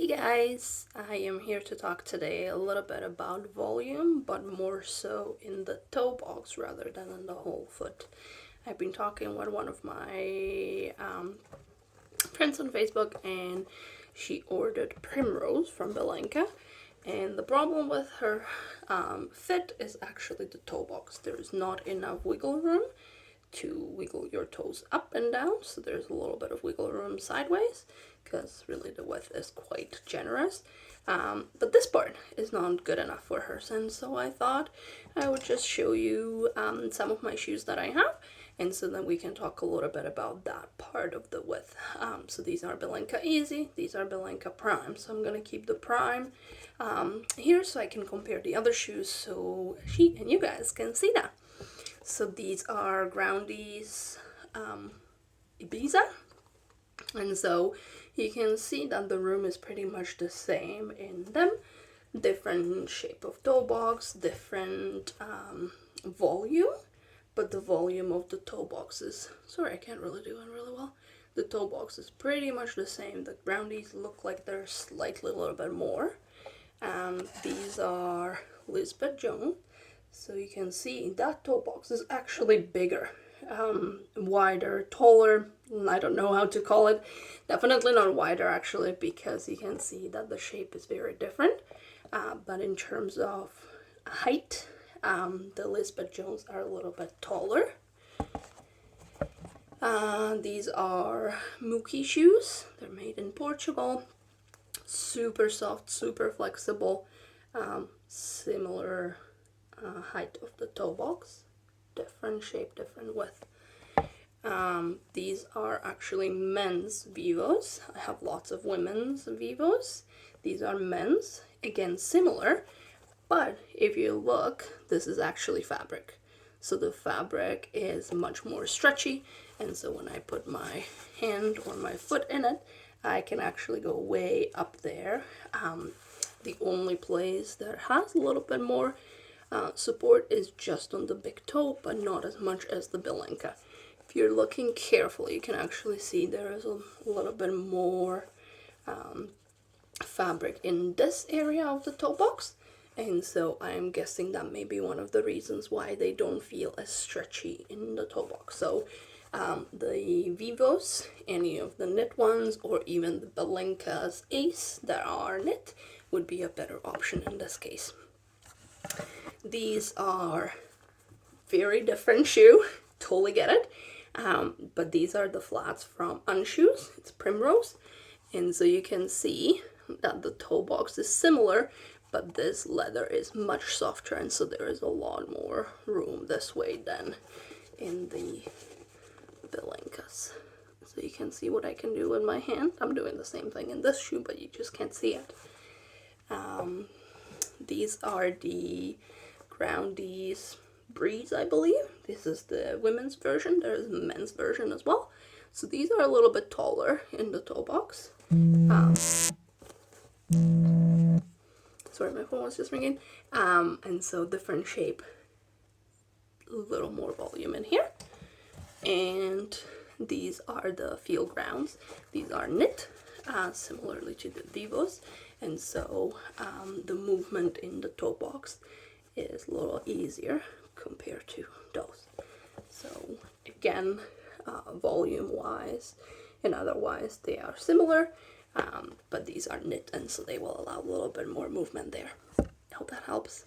Hey guys, I am here to talk today a little bit about volume, but more so in the toe box rather than in the whole foot. I've been talking with one of my friends on Facebook, and she ordered Primrose from Belenka, and the problem with her fit is actually the toe box. There's not enough wiggle room to wiggle your toes up and down, so there's a little bit of wiggle room sideways because really the width is quite generous, but this part is not good enough for her, and so I thought I would just show you some of my shoes that I have, and so then we can talk a little bit about that part of the width. So these are Belenka Easy, these are Belenka Prime, so I'm gonna keep the Prime here so I can compare the other shoes so she and you guys can see that. So these are Groundies Ibiza, and so you can see that the room is pretty much the same in them. Different shape of toe box, different volume, but the volume of the toe box is, sorry I can't really do it really well. The toe box is pretty much the same. The Groundies look like they're slightly a little bit more. These are Lisbeth Jones. So you can see that toe box is actually bigger, wider, taller. I don't know how to call it. Definitely not wider actually, because you can see that the shape is very different. But in terms of height, the Lisbeth Jones are a little bit taller. These are Mookie shoes. They're made in Portugal. Super soft, super flexible, similar height of the toe box, different shape, different width. These are actually men's Vivos. I have lots of women's Vivos. These are men's, again similar, but if you look, this is actually fabric. So the fabric is much more stretchy, and so when I put my hand or my foot in it, I can actually go way up there. The only place that has a little bit more support is just on the big toe, but not as much as the Belenka. If you're looking carefully, you can actually see there is a little bit more fabric in this area of the toe box, and so I'm guessing that may be one of the reasons why they don't feel as stretchy in the toe box. So the Vivos, any of the knit ones, or even the Belenka's Ace that are knit would be a better option in this case. These are very different shoe, totally get it, but these are the flats from Unshoes. It's Primrose, and so you can see that the toe box is similar, but this leather is much softer, and so there is a lot more room this way than in the Belenkas. So you can see what I can do with my hand. I'm doing the same thing in this shoe, but you just can't see it. These are the Groundies Breeze, I believe. This is the women's version. There is a men's version as well. So these are a little bit taller in the toe box. Sorry, my phone was just ringing. And so different shape, a little more volume in here. And these are the Field Grounds. These are knit, similarly to the Vivos, and so the movement in the toe box is a little easier compared to those. So again, volume wise and otherwise they are similar, but these are knit, and so they will allow a little bit more movement there. I hope that helps.